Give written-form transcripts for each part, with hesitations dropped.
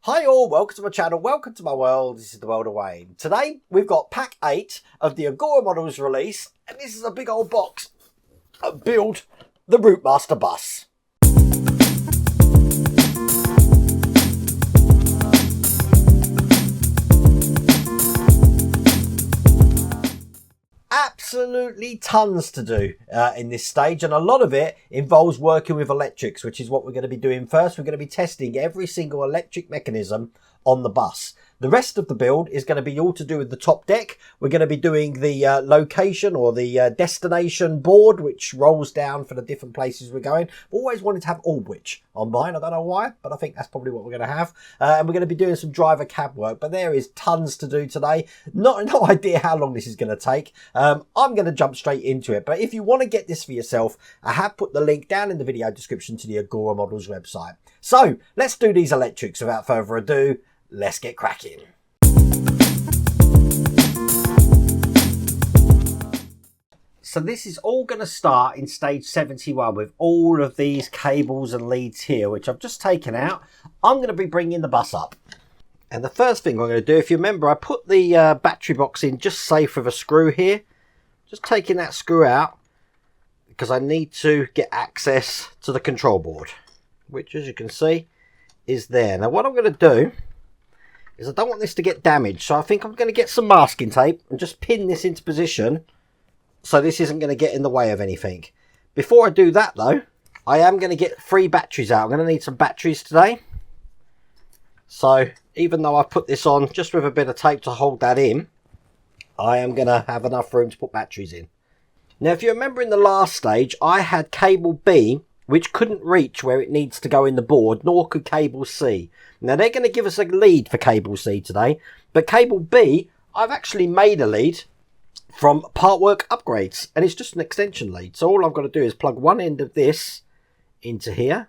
Hi all, welcome to my channel, welcome to my world. This is the world of Wayne. Today we've got pack 8 of the Agora Models release, and this is a big old box. Build the Routemaster bus. Absolutely tons to do in this stage, and a lot of it involves working with electrics, which is what we're going to be doing first. We're going to be testing every single electric mechanism on the bus. The rest of the build is going to be all to do with the top deck. We're going to be doing the location or the destination board, which rolls down for the different places we're going. I've always wanted to have Aldwych on mine. I don't know why, but I think that's probably what we're going to have. And we're going to be doing some driver cab work, but there is tons to do today. No idea how long this is going to take. I'm going to jump straight into it. But if you want to get this for yourself, I have put the link down in the video description to the Agora Models website. So let's do these electrics without further ado. Let's get cracking. So this is all going to start in stage 71 with all of these cables and leads here, which I've just taken out. I'm going to be bringing the bus up. And the first thing I'm going to do, if you remember, I put the battery box in just safe with a screw here. Just taking that screw out because I need to get access to the control board, which as you can see is there. Now what I'm going to do is I don't want this to get damaged, so I think I'm going to get some masking tape and just pin this into position so this isn't going to get in the way of anything. Before I do that though, I am going to get 3 batteries out. I'm going to need some batteries today. So even though I've put this on just with a bit of tape to hold that in, I am going to have enough room to put batteries in. Now if you remember in the last stage, I had cable B which couldn't reach where it needs to go in the board, nor could cable C. Now they're going to give us a lead for cable C today, but cable B, I've actually made a lead from Part Work Upgrades, and it's just an extension lead. So all I've got to do is plug one end of this into here,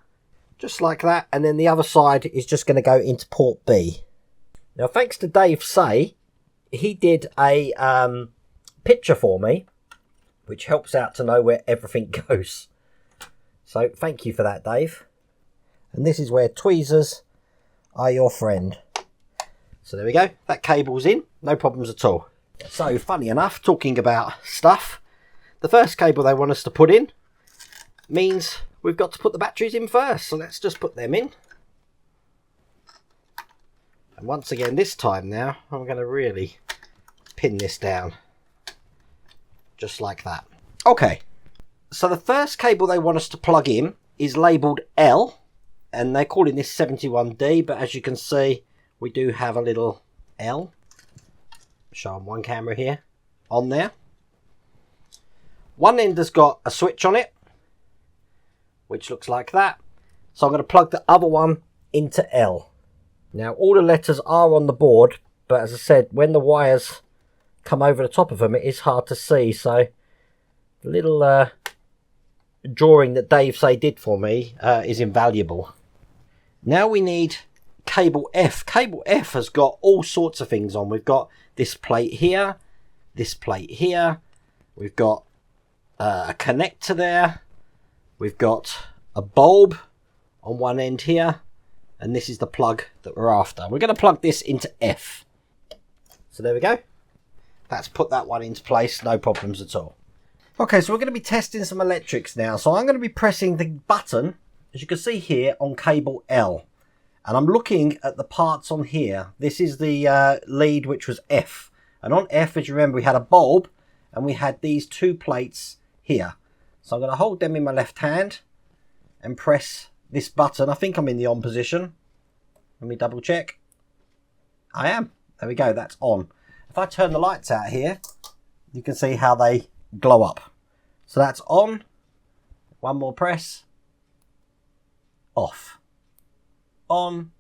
just like that, and then the other side is just going to go into port B. Now thanks to Dave Say, he did a picture for me, which helps out to know where everything goes. So thank you for that, Dave. And this is where tweezers are your friend. So there we go. That cable's in. No problems at all. So funny enough, talking about stuff, the first cable they want us to put in means we've got to put the batteries in first. So let's just put them in. And once again, this time now, I'm going to really pin this down. Just like that. Okay. So the first cable they want us to plug in is labelled L, and they're calling this 71D, but as you can see, we do have a little L, show on one camera here, on there. One end has got a switch on it, which looks like that. So I'm going to plug the other one into L. Now all the letters are on the board, but as I said, when the wires come over the top of them, it is hard to see, so the little drawing that Dave Say did for me is invaluable. Now we need cable F. Cable F has got all sorts of things on. We've got this plate here, we've got a connector there, we've got a bulb on one end here, and this is the plug that we're after. We're going to plug this into F. So there we go. That's put that one into place, no problems at all. Okay, so we're going to be testing some electrics now. So I'm going to be pressing the button, as you can see here, on cable L. And I'm looking at the parts on here. This is the lead, which was F. And on F, as you remember, we had a bulb, and we had these 2 plates here. So I'm going to hold them in my left hand and press this button. I think I'm in the on position. Let me double check. I am. There we go, that's on. If I turn the lights out here, you can see how they glow up. So that's on. One more press. Off. On.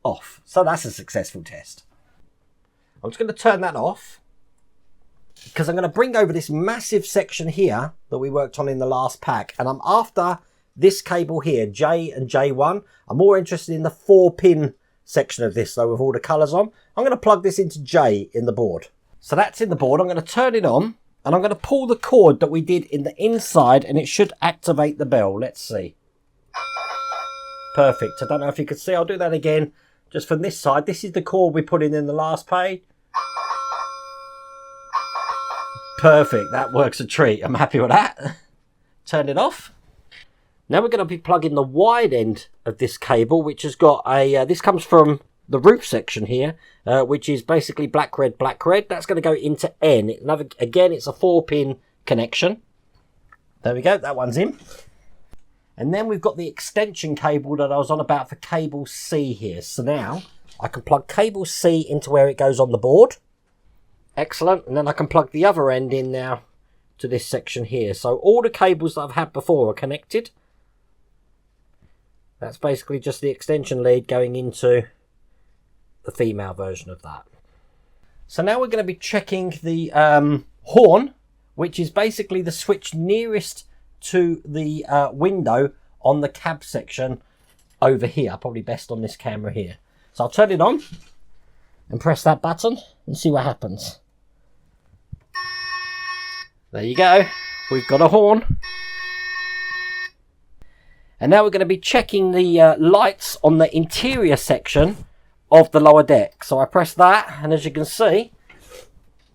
Off. So that's a successful test. I'm just going to turn that off because I'm going to bring over this massive section here that we worked on in the last pack, and I'm after this cable here, J and J1. I'm more interested in the 4-pin section of this though, with all the colours on. I'm going to plug this into J in the board. So that's in the board. I'm going to turn it on, and I'm going to pull the cord that we did in the inside, and it should activate the bell. Let's see. Perfect. I don't know if you can see. I'll do that again just from this side. This is the cord we put in the last page. Perfect. That works a treat. I'm happy with that. Turn it off. Now we're going to be plugging the wide end of this cable, which has got a... this comes from the roof section here, which is basically black, red, black, red. That's going to go into N. Again, it's a 4-pin connection. There we go. That one's in. And then we've got the extension cable that I was on about for cable C here. So now I can plug cable C into where it goes on the board. Excellent. And then I can plug the other end in now to this section here. So all the cables that I've had before are connected. That's basically just the extension lead going into the female version of that. So now we're going to be checking the horn, which is basically the switch nearest to the window on the cab section over here. Probably best on this camera here. So I'll turn it on and press that button and see what happens. There you go. We've got a horn. And now we're going to be checking the lights on the interior section of the lower deck. So I press that, and as you can see,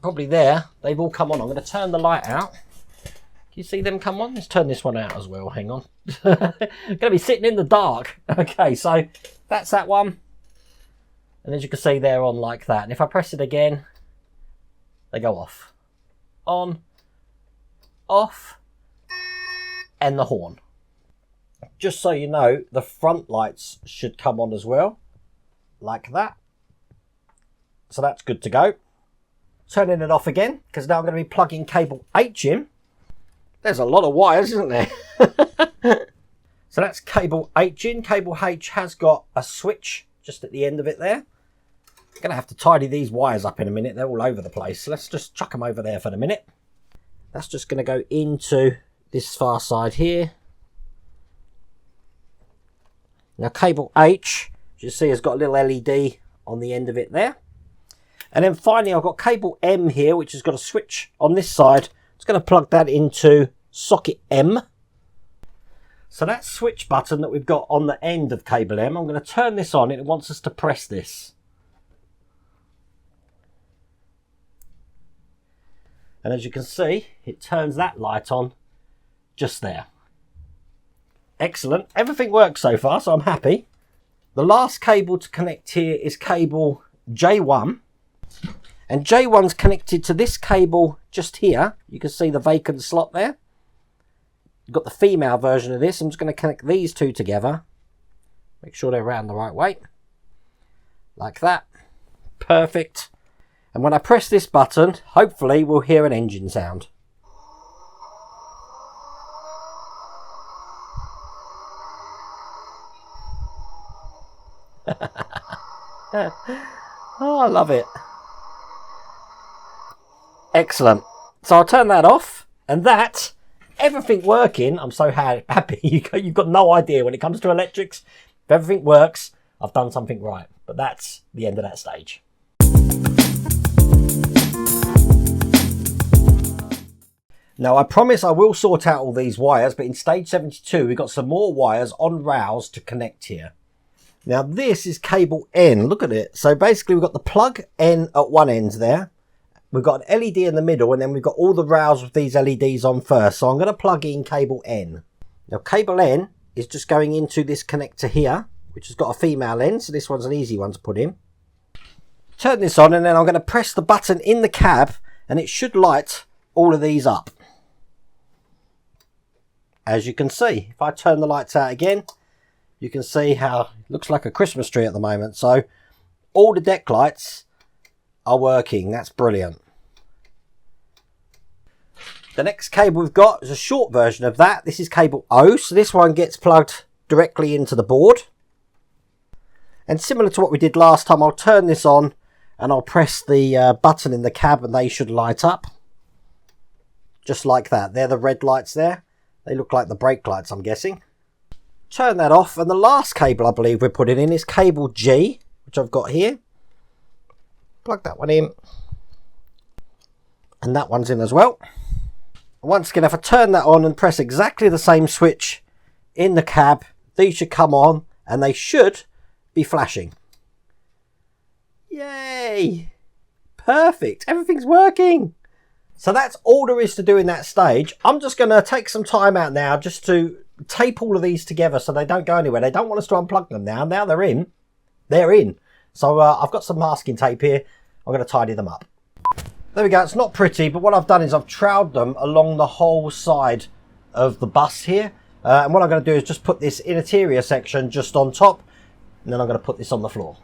probably there, they've all come on. I'm going to turn the light out. Can you see them come on? Let's turn this one out as well. Hang on. I'm going to be sitting in the dark. Okay, so that's that one. And as you can see, they're on like that. And if I press it again, they go off. On, off, and the horn. Just so you know, the front lights should come on as well, like that. So that's good to go. Turning it off again, because now I'm going to be plugging cable H in. There's a lot of wires, isn't there? So that's cable H in. Cable H has got a switch just at the end of it there. I'm going to have to tidy these wires up in a minute. They're all over the place. So let's just chuck them over there for the minute. That's just going to go into this far side here. Now cable H, as you see, has got a little LED on the end of it there. And then finally I've got cable M here, which has got a switch on this side. It's going to plug that into socket M. So that switch button that we've got on the end of cable M, I'm going to turn this on and it wants us to press this. And as you can see, it turns that light on just there. Excellent. Everything works so far, so I'm happy. The last cable to connect here is cable J1. And J1's connected to this cable just here. You can see the vacant slot there. You've got the female version of this. I'm just going to connect these two together. Make sure they're around the right way. Like that. Perfect. And when I press this button, hopefully we'll hear an engine sound. Oh, I love it. Excellent. So I'll turn that off, and that, everything working, I'm so happy. You've got no idea when it comes to electrics. If everything works, I've done something right. But that's the end of that stage. Now, I promise I will sort out all these wires, but in stage 72, we've got some more wires on rails to connect here. Now, this is cable N. Look at it. So basically, we've got the plug N at one end there. We've got an LED in the middle, and then we've got all the rails with these LEDs on first. So I'm going to plug in cable N. Now, cable N is just going into this connector here, which has got a female end. So this one's an easy one to put in. Turn this on, and then I'm going to press the button in the cab, and it should light all of these up. As you can see, if I turn the lights out again, you can see how it looks like a Christmas tree at the moment. So all the deck lights are working. That's brilliant. The next cable we've got is a short version of that. This is cable O. So this one gets plugged directly into the board. And similar to what we did last time, I'll turn this on and I'll press the button in the cab and they should light up. Just like that. They're the red lights there. They look like the brake lights, I'm guessing. Turn that off, and the last cable I believe we're putting in is cable G, which I've got here. Plug that one in. And that one's in as well. Once again, if I turn that on and press exactly the same switch in the cab, these should come on and they should be flashing. Yay! Perfect, everything's working. So that's all there is to do in that stage. I'm just going to take some time out now just to tape all of these together so they don't go anywhere. They don't want us to unplug them now. Now they're in. They're in. So I've got some masking tape here. I'm going to tidy them up. There we go. It's not pretty, but what I've done is I've troweled them along the whole side of the bus here. And what I'm going to do is just put this interior section just on top, and then I'm going to put this on the floor.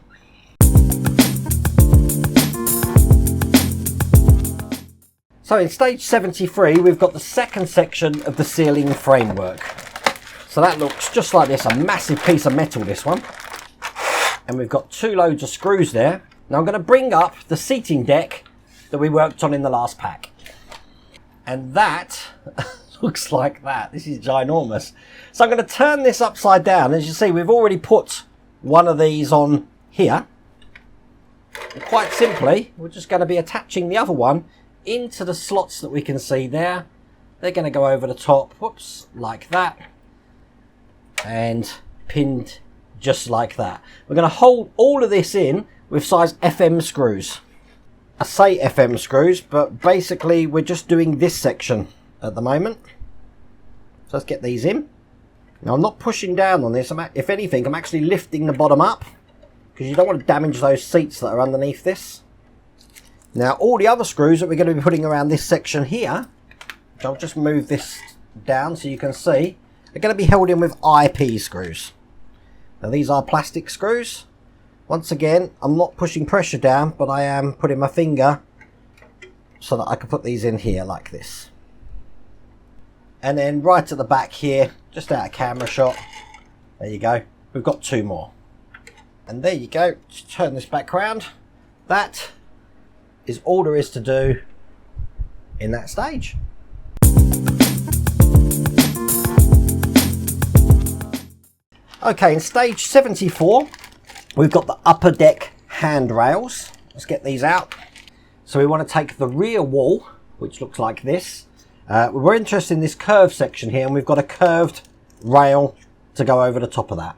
So in stage 73, we've got the second section of the ceiling framework. So that looks just like this, a massive piece of metal, this one. And we've got 2 loads of screws there. Now I'm going to bring up the seating deck that we worked on in the last pack. And that looks like that. This is ginormous. So I'm going to turn this upside down. As you see, we've already put one of these on here. And quite simply, we're just going to be attaching the other one into the slots that we can see there. They're going to go over the top, whoops, like that, and pinned just like that. We're going to hold all of this in with size FM screws. I say FM screws, but basically we're just doing this section at the moment. So let's get these in. Now I'm not pushing down on this. If anything, I'm actually lifting the bottom up because you don't want to damage those seats that are underneath this. Now all the other screws that we're going to be putting around this section here, which I'll just move this down so you can see, are going to be held in with IP screws. Now these are plastic screws. Once again, I'm not pushing pressure down, but I am putting my finger so that I can put these in here like this. And then right at the back here, just out of camera shot, there you go, we've got 2 more. And there you go, just turn this back round. That is all there is to do in that stage. Okay, in stage 74, we've got the upper deck handrails. Let's get these out. So we want to take the rear wall, which looks like this. We're interested in this curved section here, and we've got a curved rail to go over the top of that.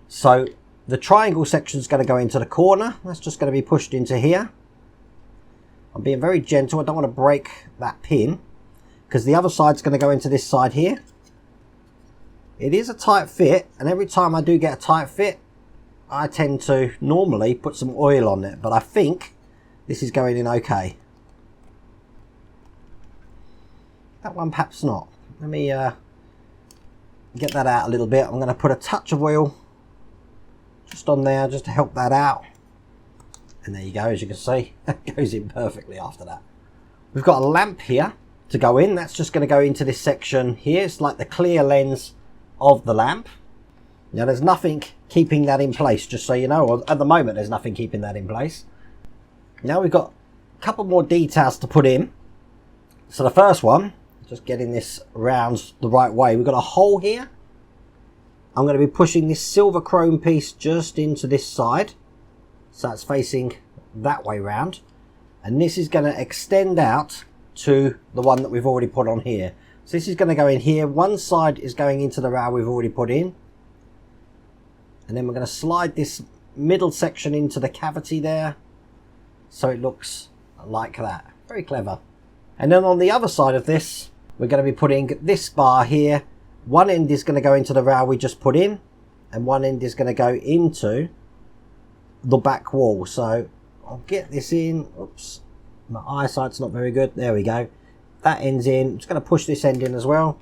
So the triangle section is going to go into the corner. That's just going to be pushed into here. I'm being very gentle. I don't want to break that pin because the other side's going to go into this side here. It is a tight fit, and every time I do get a tight fit, I tend to normally put some oil on it, but I think this is going in okay. That one perhaps not. Let me get that out a little bit. I'm going to put a touch of oil just on there just to help that out. And there you go, as you can see, that goes in perfectly after that. We've got a lamp here to go in. That's just going to go into this section here. It's like the clear lens of the lamp. Now there's nothing keeping that in place, just so you know. At the moment there's nothing keeping that in place. Now we've got a couple more details to put in. So the first one, just getting this round the right way. We've got a hole here. I'm going to be pushing this silver chrome piece just into this side. So it's facing that way round. And this is going to extend out to the one that we've already put on here. So this is going to go in here. One side is going into the rail we've already put in. And then we're going to slide this middle section into the cavity there. So it looks like that. Very clever. And then on the other side of this, we're going to be putting this bar here. One end is going to go into the rail we just put in. And one end is going to go into the back wall. So I'll get this in. Oops, my eyesight's not very good. There we go. That end's in. I'm just going to push this end in as well.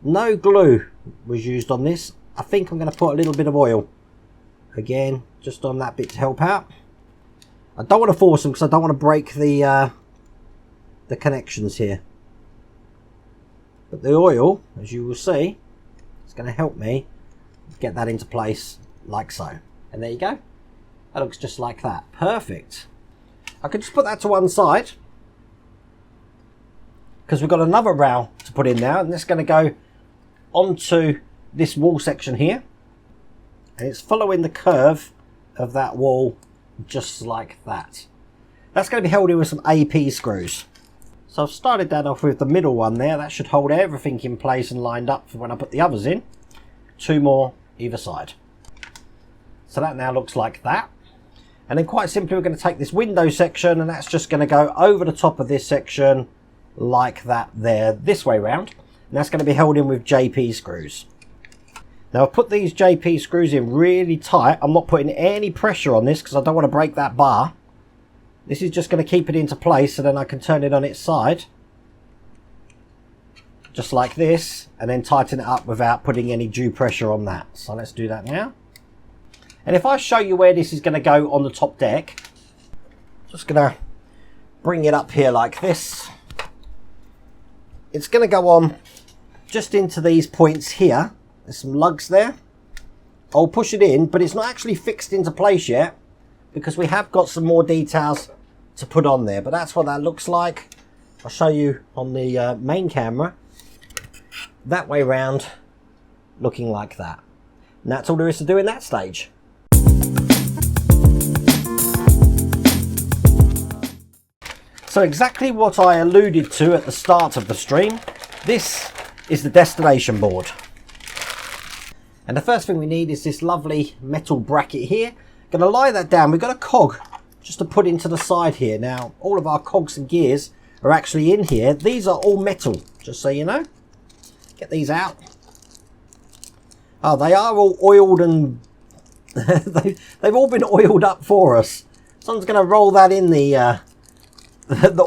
No glue was used on this. I think I'm going to put a little bit of oil again just on that bit to help out. I don't want to force them because I don't want to break the connections here, but the oil, as you will see, is going to help me get that into place like so. And there you go. That looks just like that. Perfect. I could just put that to one side because we've got another rail to put in now, and it's going to go onto this wall section here, and it's following the curve of that wall just like that. That's going to be held in with some AP screws. So I've started that off with the middle one there. That should hold everything in place and lined up for when I put the others in. 2 more either side. So that now looks like that. And then quite simply, we're going to take this window section, and that's just going to go over the top of this section like that there, this way round. And that's going to be held in with JP screws. Now I've put these JP screws in really tight. I'm not putting any pressure on this because I don't want to break that bar. This is just going to keep it into place, so then I can turn it on its side. Just like this, and then tighten it up without putting any due pressure on that. So let's do that now. And if I show you where this is going to go on the top deck, just going to bring it up here like this. It's going to go on just into these points here. There's some lugs there. I'll push it in, but it's not actually fixed into place yet because we have got some more details to put on there. But that's what that looks like. I'll show you on the main camera. That way round, looking like that. And that's all there is to do in that stage. So exactly what I alluded to at the start of the stream, this is the destination board. And the first thing we need is this lovely metal bracket here. Going to lie that down. We've got a cog just to put into the side here. Now, all of our cogs and gears are actually in here. These are all metal, just so you know. Get these out. Oh, they are all oiled and they've all been oiled up for us. Someone's going to roll that in the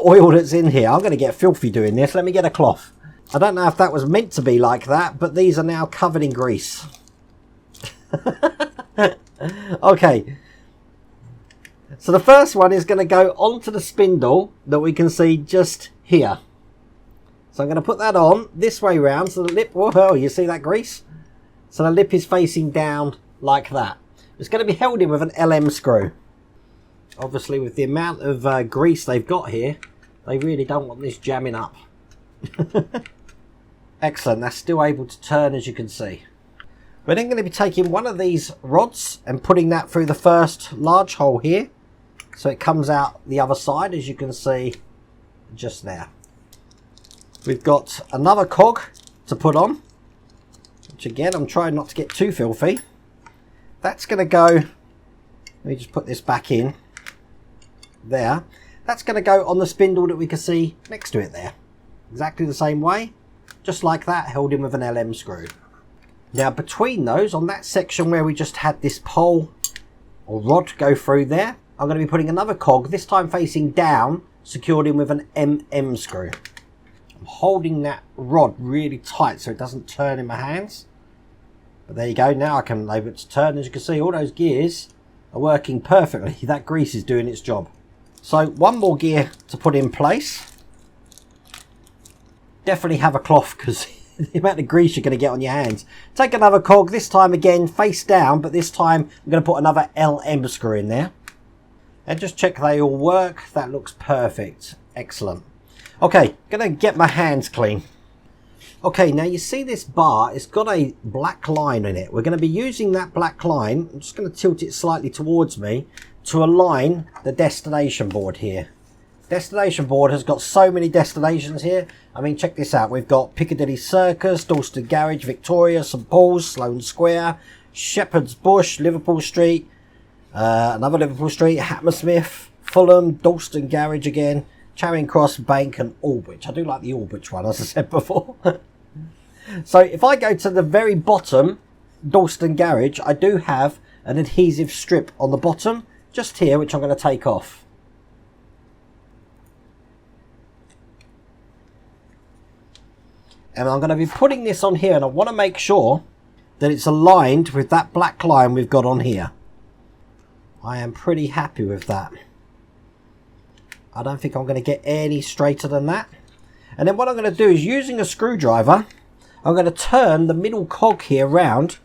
oil that's in here. I'm going to get filthy doing this. Let me get a cloth. I don't know if that was meant to be like that, but these are now covered in grease. Okay. So the first one is going to go onto the spindle that we can see just here. So I'm going to put that on this way round. So the lip, whoa, you see that grease? So the lip is facing down like that. It's going to be held in with an LM screw. Obviously, with the amount of grease they've got here, they really don't want this jamming up. Excellent, that's still able to turn, as you can see. We're then going to be taking one of these rods and putting that through the first large hole here. So it comes out the other side, as you can see just there. We've got another cog to put on, which again, I'm trying not to get too filthy. That's going to go, let me just put this back in. There, that's going to go on the spindle that we can see next to it there, exactly the same way, just like that, held in with an LM screw. Now between those, on that section where we just had this pole or rod go through there, I'm going to be putting another cog, this time facing down, secured in with an MM screw. I'm holding that rod really tight so it doesn't turn in my hands, but there you go. Now I can enable it to turn. As you can see, all those gears are working perfectly. That grease is doing its job. So one more gear to put in place. Definitely have a cloth because the amount of grease you're going to get on your hands. Take another cog, this time again face down, but this time I'm going to put another LM screw in there. And just check they all work. That looks perfect. Excellent. Okay, going to get my hands clean. Okay, now you see this bar, it's got a black line in it. We're going to be using that black line. I'm just going to tilt it slightly towards me to align the destination board here. Destination board has got so many destinations here. I mean, check this out. We've got Piccadilly Circus, Dalston Garage, Victoria, St Paul's, Sloane Square, Shepherd's Bush, Liverpool Street, another Liverpool Street, Hammersmith, Fulham, Dalston Garage again, Charing Cross, Bank and Aldwych. I do like the Aldwych one, as I said before. So if I go to the very bottom, Dalston Garage, I do have an adhesive strip on the bottom, just here, which I'm going to take off. And I'm going to be putting this on here, and I want to make sure that it's aligned with that black line we've got on here. I am pretty happy with that. I don't think I'm going to get any straighter than that. And then what I'm going to do is, using a screwdriver, I'm going to turn the middle cog here round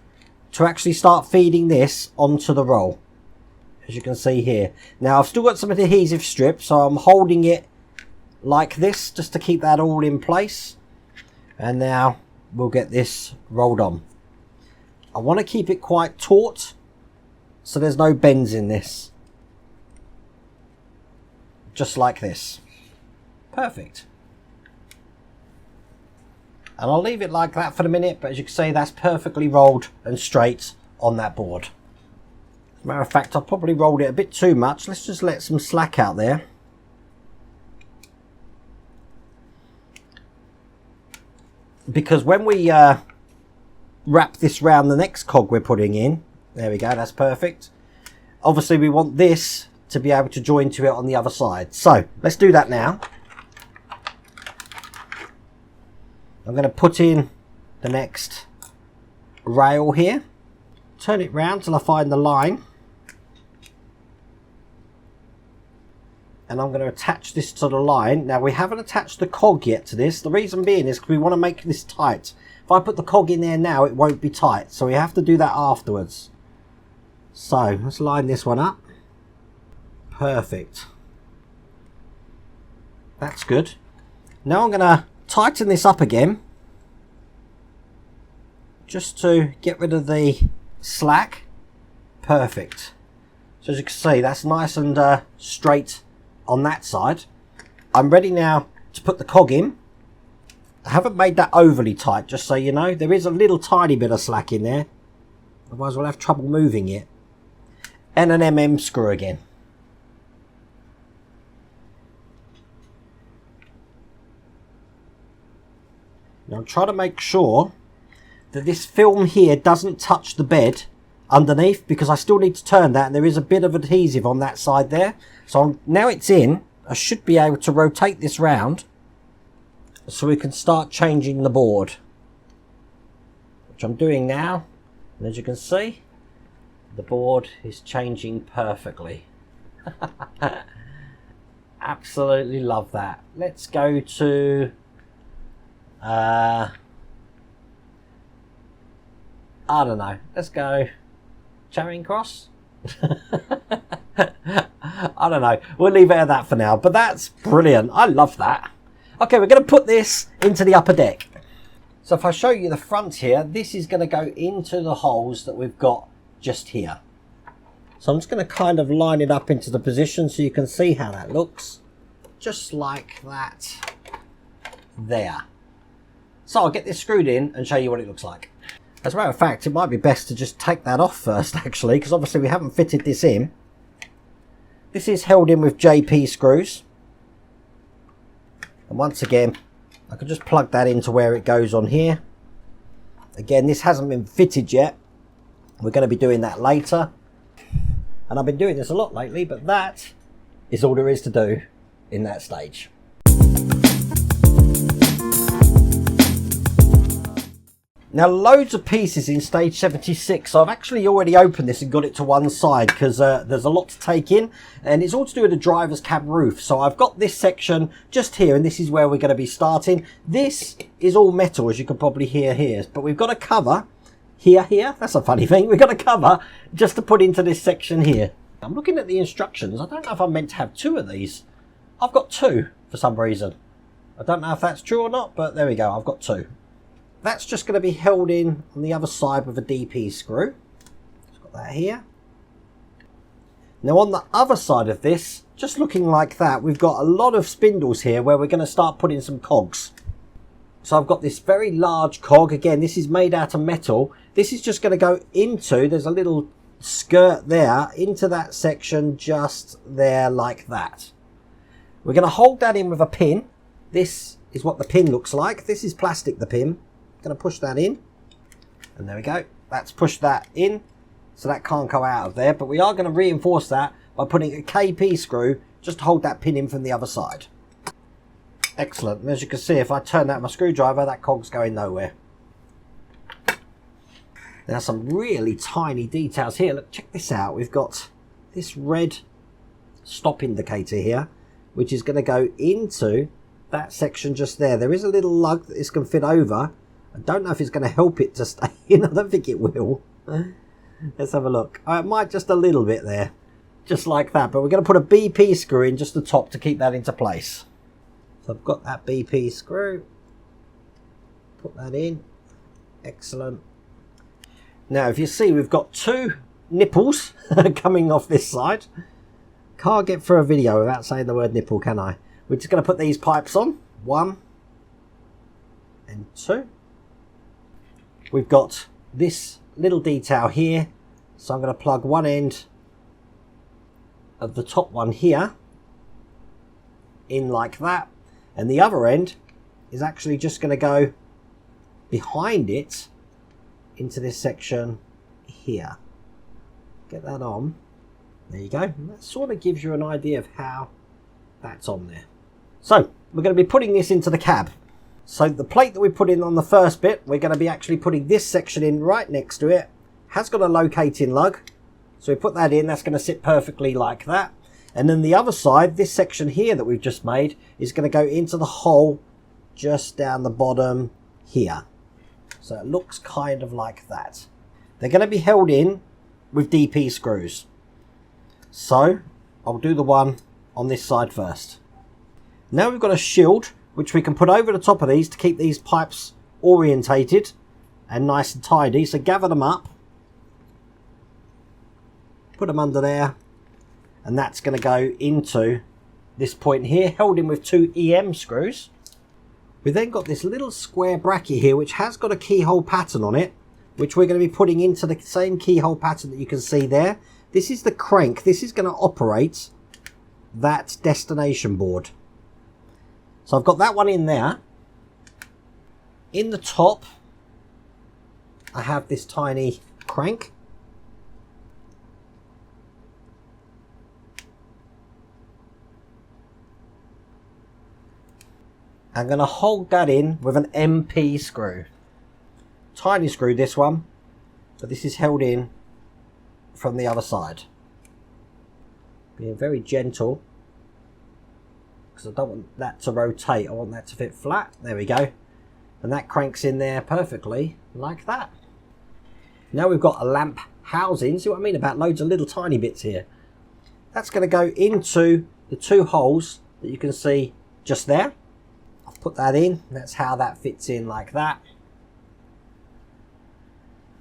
to actually start feeding this onto the roll. As you can see here. Now I've still got some adhesive strips, so I'm holding it like this just to keep that all in place. And now we'll get this rolled on. I want to keep it quite taut so there's no bends in this. Just like this. Perfect. And I'll leave it like that for a minute, but as you can see, that's perfectly rolled and straight on that board. Matter of fact, I probably rolled it a bit too much. Let's just let some slack out there. Because when we wrap this round the next cog we're putting in, there we go, that's perfect. Obviously we want this to be able to join to it on the other side. So let's do that now. I'm going to put in the next rail here. Turn it round till I find the line. And I'm going to attach this to the line. Now we haven't attached the cog yet to this. The reason being is because we want to make this tight. If I put the cog in there now, it won't be tight. So we have to do that afterwards. So let's line this one up. Perfect. That's good. Now I'm going to tighten this up again. Just to get rid of the slack. Perfect. So as you can see, that's nice and straight on that side. I'm ready now to put the cog in. I haven't made that overly tight, just so you know. There is a little tiny bit of slack in there. Otherwise we'll have trouble moving it. And an MM screw again. Now try to make sure that this film here doesn't touch the bed underneath, because I still need to turn that, and there is a bit of adhesive on that side there. So now it's in, I should be able to rotate this round so we can start changing the board, which I'm doing now. And as you can see, the board is changing perfectly. Absolutely love that. Let's go to I don't know, let's go Charing Cross. I don't know, we'll leave it at that for now, but that's brilliant. I love that. Okay, we're going to put this into the upper deck. So if I show you the front here, this is going to go into the holes that we've got just here. So I'm just going to kind of line it up into the position so you can see how that looks. Just like that there. So I'll get this screwed in and show you what it looks like. As a matter of fact, it might be best to just take that off first, actually, because obviously we haven't fitted this in. This is held in with JP screws. And once again, I can just plug that into where it goes on here. Again, this hasn't been fitted yet. We're going to be doing that later. And I've been doing this a lot lately, but that is all there is to do in that stage. Now, loads of pieces in stage 76. So I've actually already opened this and got it to one side because there's a lot to take in, and it's all to do with the driver's cab roof. So I've got this section just here, and this is where we're going to be starting. This is all metal, as you can probably hear here, but we've got a cover here. That's a funny thing. We've got a cover just to put into this section here. I'm looking at the instructions. I don't know if I'm meant to have two of these. I've got two for some reason. I don't know if that's true or not, but there we go. I've got two. That's just going to be held in on the other side with a DP screw. Just got that here. Now on the other side of this, just looking like that, we've got a lot of spindles here where we're going to start putting some cogs. So I've got this very large cog. Again, this is made out of metal. This is just going to go into, there's a little skirt there, into that section just there like that. We're going to hold that in with a pin. This is what the pin looks like. This is plastic, the pin. Going to push that in, and there we go. That's pushed that in, so that can't go out of there, but we are going to reinforce that by putting a KP screw just to hold that pin in from the other side. Excellent. And as you can see, if I turn that with my screwdriver, that cog's going nowhere. There's some really tiny details here. Look, check this out. We've got this red stop indicator here, which is going to go into that section just there. There is a little lug that this can fit over. I don't know if it's going to help it to stay in. I don't think it will. Let's have a look. It might just a little bit there. Just like that. But we're going to put a BP screw in just the top to keep that into place. So I've got that BP screw. Put that in. Excellent. Now if you see, we've got two nipples coming off this side. Can't get through a video without saying the word nipple, can I? We're just going to put these pipes on. 1 and 2. We've got this little detail here, so I'm going to plug one end of the top one here in like that, and the other end is actually just going to go behind it into this section here. Get that on. There you go. And that sort of gives you an idea of how that's on there. So we're going to be putting this into the cab. So the plate that we put in on the first bit, we're going to be actually putting this section in right next to it. Has got a locating lug, so we put that in. That's going to sit perfectly like that. And then the other side, this section here that we've just made, is going to go into the hole just down the bottom here. So it looks kind of like that. They're going to be held in with DP screws. So I'll do the one on this side first. Now we've got a shield which we can put over the top of these to keep these pipes orientated and nice and tidy. So gather them up, put them under there, and that's going to go into this point here, held in with 2 EM screws. We've then got this little square bracket here which has got a keyhole pattern on it, which we're going to be putting into the same keyhole pattern that you can see there. This is the crank. This is going to operate that destination board. So I've got that one in there. In the top, I have this tiny crank. I'm going to hold that in with an MP screw. Tiny screw, this one, but this is held in from the other side. Being very gentle, because I don't want that to rotate. I want that to fit flat. There we go. And that cranks in there perfectly like that. Now we've got a lamp housing. See what I mean about loads of little tiny bits here? That's going to go into the 2 holes that you can see just there. I've put that in. That's how that fits in like that.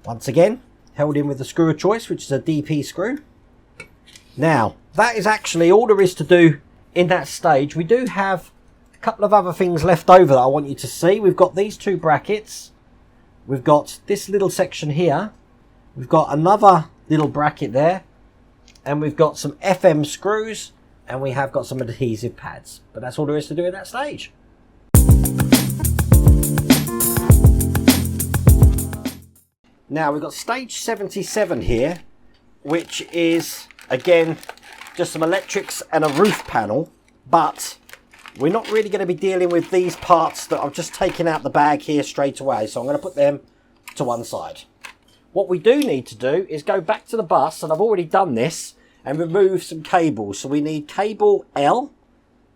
Once again, held in with the screw of choice, which is a DP screw. Now, that is actually all there is to do in that stage. We do have a couple of other things left over that I want you to see. We've got these 2 brackets. We've got this little section here. We've got another little bracket there. And we've got some FM screws. And we have got some adhesive pads. But that's all there is to do in that stage. Now we've got stage 77 here, which is again just some electrics and a roof panel, but we're not really going to be dealing with these parts that I've just taken out the bag here straight away, so I'm going to put them to one side. What we do need to do is go back to the bus, and I've already done this, and remove some cables. So we need cable L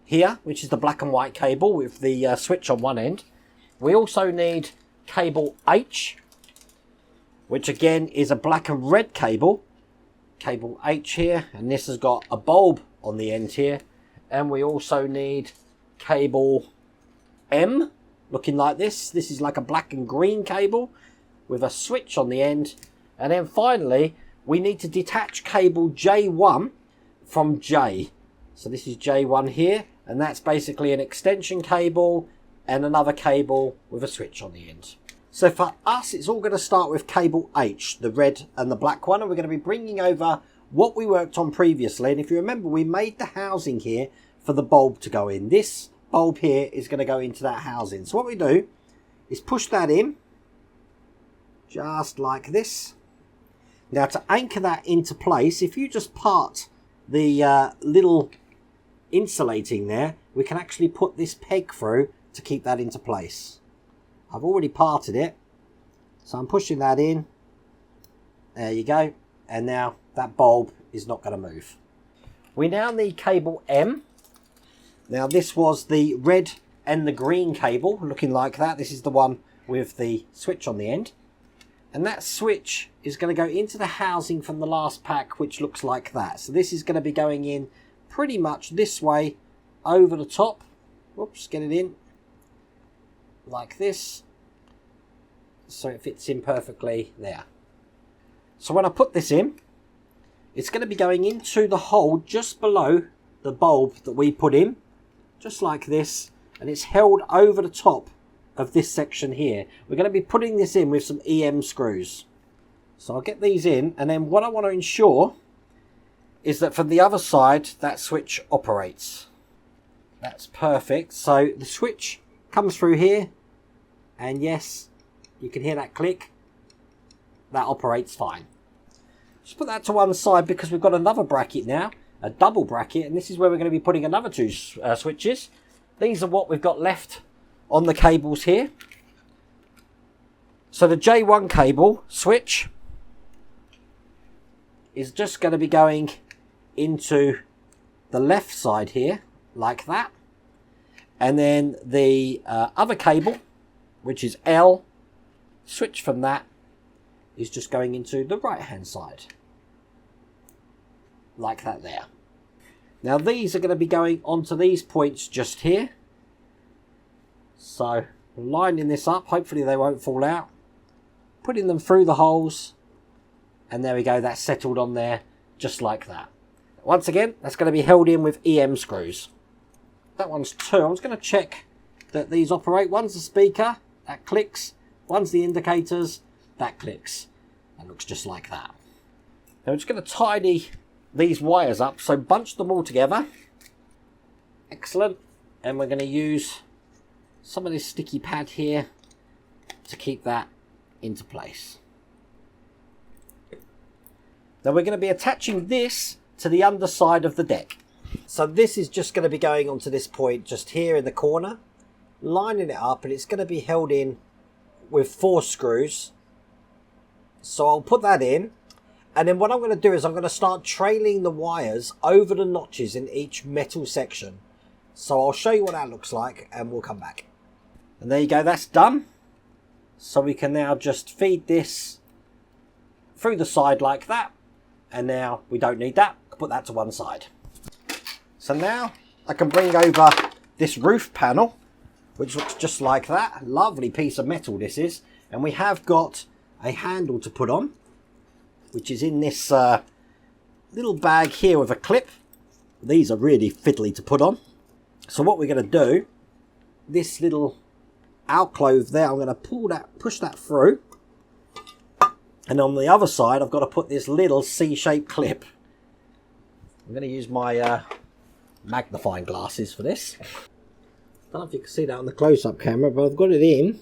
here, which is the black and white cable with the switch on one end. We also need cable H, which again is a black and red cable. Cable H here, and this has got a bulb on the end here. And we also need cable M, looking like this. This is like a black and green cable with a switch on the end. And then finally, we need to detach cable J1 from J. So this is J1 here, and that's basically an extension cable and another cable with a switch on the end. So for us, it's all going to start with cable H, the red and the black one, and we're going to be bringing over what we worked on previously. And if you remember, we made the housing here for the bulb to go in. This bulb here is going to go into that housing. So what we do is push that in, just like this. Now to anchor that into place, if you just part the little insulating there, we can actually put this peg through to keep that into place. I've already parted it, so I'm pushing that in. There you go. And now that bulb is not going to move. We now need cable M. Now this was the red and the green cable, looking like that. This is the one with the switch on the end. And that switch is going to go into the housing from the last pack, which looks like that. So this is going to be going in pretty much this way over the top. Whoops, get it in. Like this, so it fits in perfectly there. So when I put this in, it's going to be going into the hole just below the bulb that we put in, just like this, and it's held over the top of this section here. We're going to be putting this in with some EM screws. So I'll get these in, and then what I want to ensure is that from the other side, that switch operates. That's perfect. So the switch comes through here, and yes, you can hear that click. That operates fine. Just put that to one side because we've got another bracket now, a double bracket, and this is where we're going to be putting another two switches. These are what we've got left on the cables here. So the J1 cable switch is just going to be going into the left side here, like that. And then the other cable, which is L, switch from that, is just going into the right hand side, like that there. Now these are going to be going onto these points just here. So lining this up, hopefully they won't fall out, putting them through the holes, and there we go, that's settled on there just like that. Once again, that's going to be held in with EM screws. That one's 2. I'm just going to check that these operate. One's the speaker, that clicks. One's the indicators, that clicks. That looks just like that. Now we're just going to tidy these wires up, so bunch them all together. Excellent. And we're going to use some of this sticky pad here to keep that into place. Now we're going to be attaching this to the underside of the deck. So this is just going to be going onto this point just here in the corner, lining it up, and it's going to be held in with 4 screws. So I'll put that in, and then what I'm going to do is I'm going to start trailing the wires over the notches in each metal section. So I'll show you what that looks like and we'll come back. And there you go, that's done. So we can now just feed this through the side like that. And now we don't need that. Put that to one side. So now I can bring over this roof panel, which looks just like that. Lovely piece of metal this is. And we have got a handle to put on, which is in this little bag here with a clip. These are really fiddly to put on. So what we're going to do, this little alcove there, I'm going to push that through. And on the other side, I've got to put this little C-shaped clip. I'm going to use my magnifying glasses for this. I don't know if you can see that on the close-up camera, but I've got it in.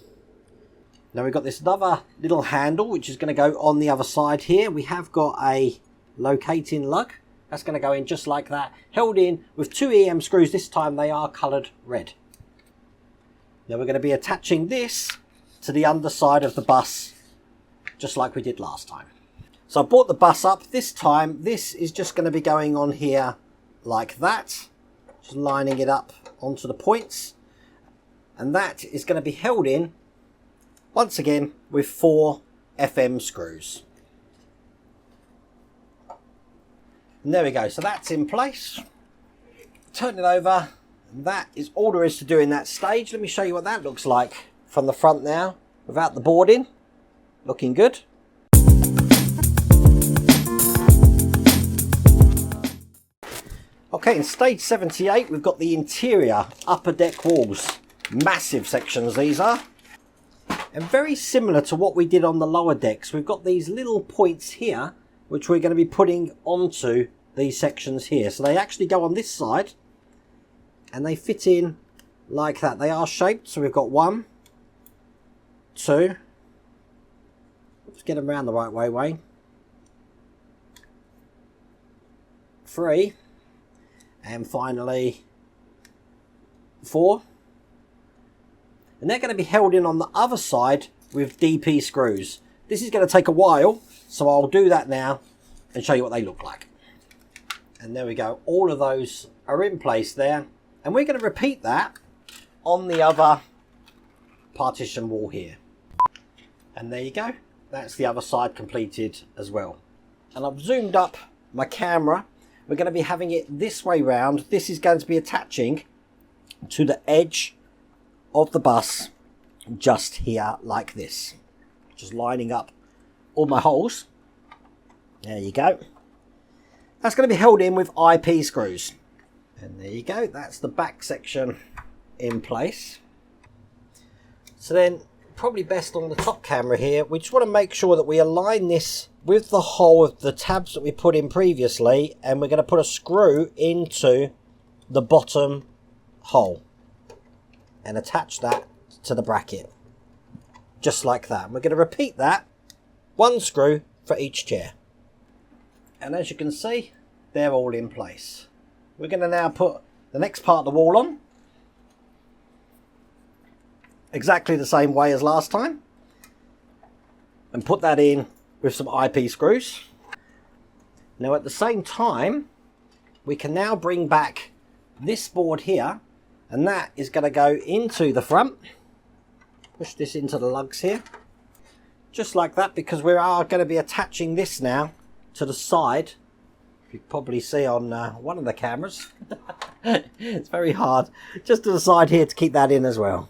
Now we've got this other little handle, which is going to go on the other side here. We have got a locating lug. That's going to go in just like that, held in with 2 EM screws. This time they are coloured red. Now we're going to be attaching this to the underside of the bus, just like we did last time. So I brought the bus up. This time, this is just going to be going on here like that. Just lining it up onto the points. And that is going to be held in, once again, with 4 FM screws. And there we go. So that's in place. Turn it over. And that is all there is to do in that stage. Let me show you what that looks like from the front now, without the boarding. Looking good. Okay, in stage 78, we've got the interior upper deck walls. Massive sections these are. And very similar to what we did on the lower decks. We've got these little points here, which we're going to be putting onto these sections here. So they actually go on this side, and they fit in like that. They are shaped, so we've got 1, 2. Let's get them around the right way, Wayne. 3. And finally 4. And they're going to be held in on the other side with DP screws. This is going to take a while, so I'll do that now and show you what they look like. And there we go. All of those are in place there. And we're going to repeat that on the other partition wall here. And there you go. That's the other side completed as well. And I've zoomed up my camera. We're going to be having it this way round. This is going to be attaching to the edge of the bus just here like this. Just lining up all my holes. There you go. That's going to be held in with IP screws. And there you go. That's the back section in place. So then probably best on the top camera here, we just want to make sure that we align this with the hole of the tabs that we put in previously, and we're going to put a screw into the bottom hole and attach that to the bracket, just like that. And we're going to repeat that, one screw for each chair. And as you can see, they're all in place. We're going to now put the next part of the wall on, exactly the same way as last time, and put that in with some IP screws. Now at the same time, we can now bring back this board here, and that is going to go into the front. Push this into the lugs here, just like that, because we are going to be attaching this now to the side. You can probably see on one of the cameras. It's very hard, just to the side here to keep that in as well.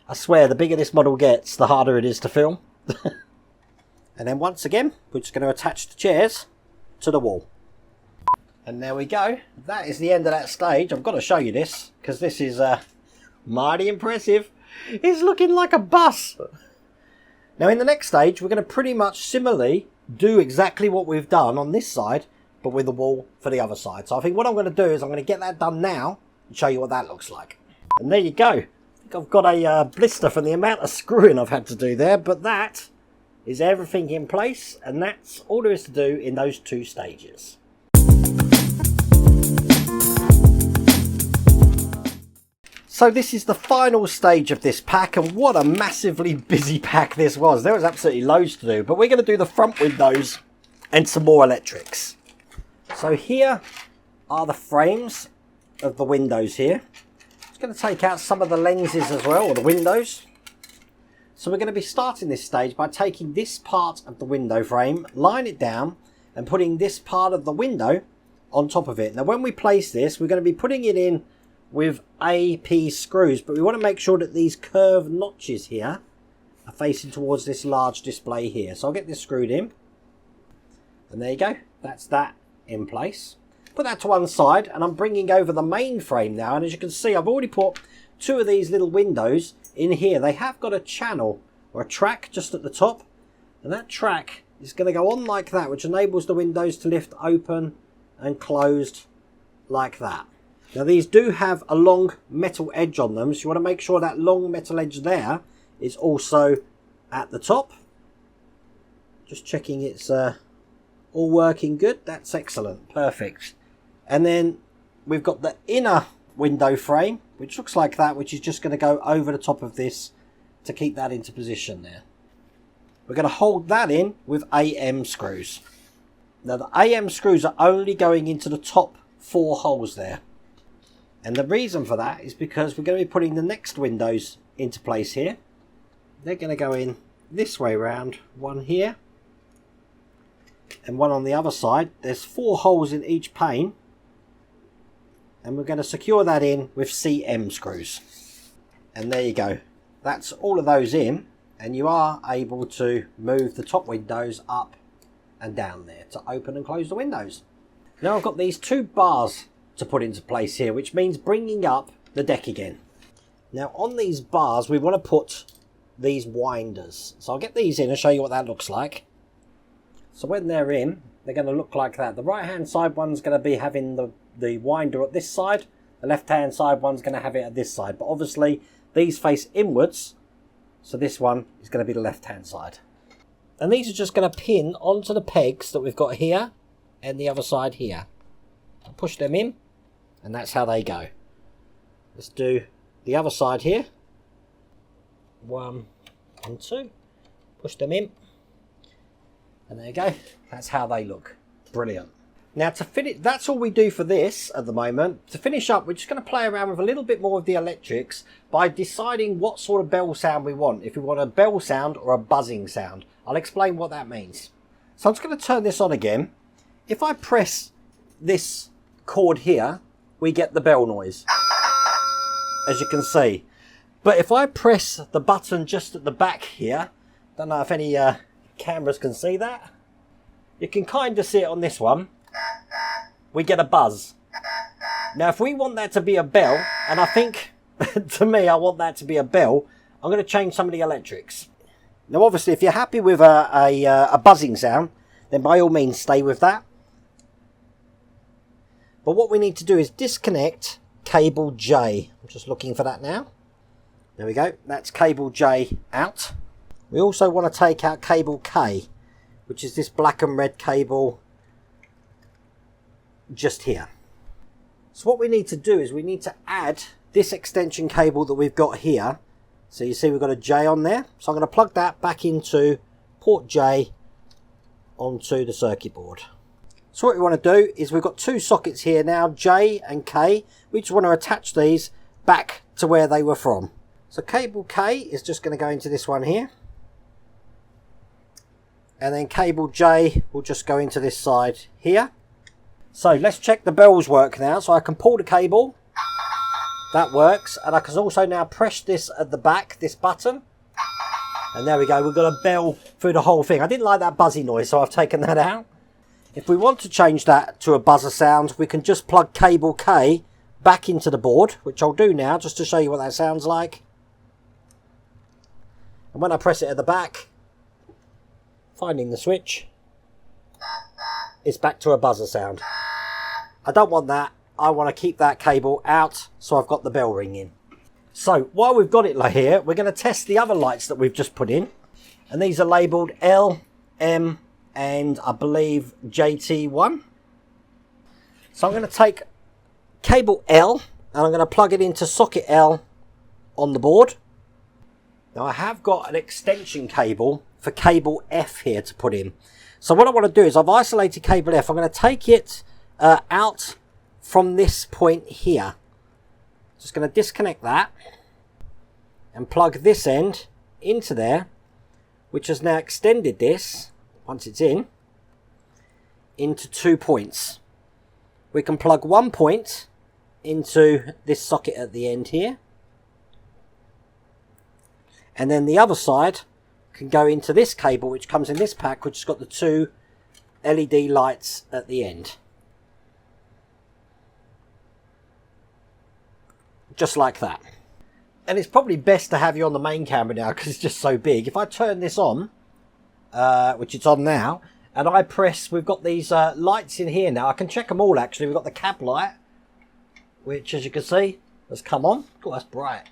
I swear, the bigger this model gets, the harder it is to film. And then once again, we're just going to attach the chairs to the wall. And there we go. That is the end of that stage. I've got to show you this, because this is mighty impressive. It's looking like a bus. Now in the next stage, we're going to pretty much similarly do exactly what we've done on this side, but with the wall for the other side. So I think what I'm going to do is I'm going to get that done now and show you what that looks like. And there you go. I've got a blister from the amount of screwing I've had to do there, but that is everything in place, and that's all there is to do in those two stages. So this is the final stage of this pack, and what a massively busy pack this was. There was absolutely loads to do, but we're going to do the front windows and some more electrics. So here are the frames of the windows here. Going to take out some of the lenses as well, or the windows. So we're going to be starting this stage by taking this part of the window frame, line it down, and putting this part of the window on top of it. Now when we place this, we're going to be putting it in with AP screws, but we want to make sure that these curved notches here are facing towards this large display here. So I'll get this screwed in, and there you go, that's that in place. Put that to one side, and I'm bringing over the main frame now, and as you can see, I've already put two of these little windows in here. They have got a channel or a track just at the top, and that track is going to go on like that, which enables the windows to lift open and closed like that. Now these do have a long metal edge on them, so you want to make sure that long metal edge there is also at the top. Just checking it's all working good. That's excellent, perfect. And then we've got the inner window frame, which looks like that, which is just going to go over the top of this to keep that into position there. We're going to hold that in with AM screws. Now the AM screws are only going into the top 4 holes there. And the reason for that is because we're going to be putting the next windows into place here. They're going to go in this way round, one here and one on the other side. There's 4 holes in each pane, and we're going to secure that in with CM screws. And there you go, that's all of those in, and you are able to move the top windows up and down there to open and close the windows. Now I've got these 2 bars to put into place here, which means bringing up the deck again. Now on these bars we want to put these winders, so I'll get these in and show you what that looks like. So when they're in, they're going to look like that. The right hand side one's going to be having the winder at this side, the left hand side one's going to have it at this side, but obviously these face inwards, so this one is going to be the left hand side. And these are just going to pin onto the pegs that we've got here and the other side here. I'll push them in, and that's how they go. Let's do the other side here. 1 and 2. Push them in. And there you go. That's how they look. Brilliant. Now to finish, that's all we do for this at the moment. To finish up, we're just going to play around with a little bit more of the electrics by deciding what sort of bell sound we want. If we want a bell sound or a buzzing sound. I'll explain what that means. So I'm just going to turn this on again. If I press this cord here, we get the bell noise, as you can see. But if I press the button just at the back here, don't know if any cameras can see that. You can kind of see it on this one. We get a buzz. Now if we want that to be a bell, and I think to me, I want that to be a bell. I'm going to change some of the electrics. Now, obviously, if you're happy with a buzzing sound, then by all means stay with that. But what we need to do is disconnect cable J. I'm just looking for that now. There we go. That's cable J out. We also want to take out cable K, which is this black and red cable just here. So what we need to do is we need to add this extension cable that we've got here. So you see we've got a J on there. So I'm going to plug that back into port J onto the circuit board. So what we want to do is we've got two sockets here now, J and K. We just want to attach these back to where they were from. So cable K is just going to go into this one here. And then cable J will just go into this side here. So let's check the bells work now. So I can pull the cable. That works. And I can also now press this at the back, this button. And there we go. We've got a bell through the whole thing. I didn't like that buzzy noise, so I've taken that out. If we want to change that to a buzzer sound, we can just plug cable K back into the board, which I'll do now just to show you what that sounds like. And when I press it at the back, finding the switch, it's back to a buzzer sound. I don't want that. I want to keep that cable out so I've got the bell ringing. So while we've got it here, we're going to test the other lights that we've just put in. And these are labelled L, M and I believe JT1. So I'm going to take cable L and I'm going to plug it into socket L on the board. Now I have got an extension cable for cable F here to put in. So what I want to do is I've isolated cable F. I'm going to take it out from this point here. Just going to disconnect that and plug this end into there, which has now extended this, once it's in, into 2 points. We can plug 1 point into this socket at the end here, and then the other side can go into this cable which comes in this pack, which has got the 2 LED lights at the end. Just like that. And it's probably best to have you on the main camera now because it's just so big. If I turn this on, which it's on now, and I press, we've got these lights in here now. I can check them all actually. We've got the cab light, which as you can see has come on. Oh, that's bright.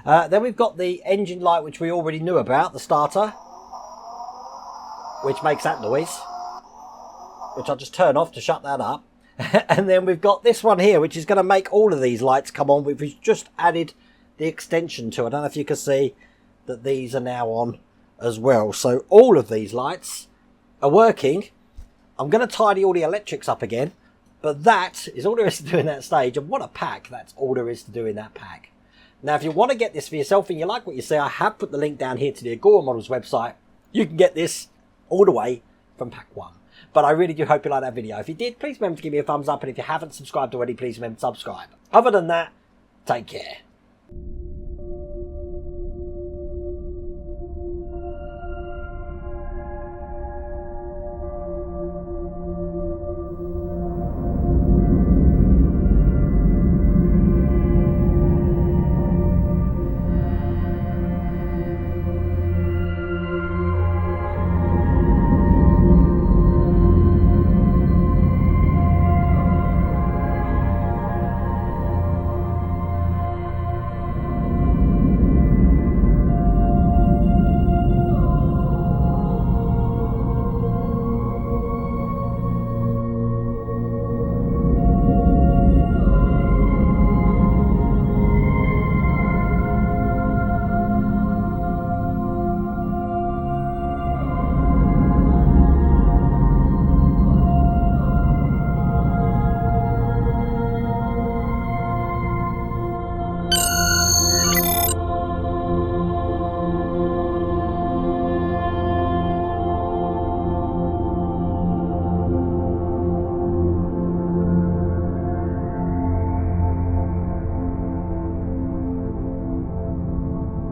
Then we've got the engine light, which we already knew about, the starter, which makes that noise, which I'll just turn off to shut that up. And then we've got this one here, which is going to make all of these lights come on. We've just added the extension to it. I don't know if you can see that these are now on as well. So all of these lights are working. I'm going to tidy all the electrics up again, but that is all there is to do in that stage. And what a pack. That's all there is to do in that pack. Now, if you want to get this for yourself and you like what you see, I have put the link down here to the Agora Models website. You can get this all the way from pack 1. But I really do hope you like that video. If you did, please remember to give me a thumbs up. And if you haven't subscribed already, please remember to subscribe. Other than that, take care.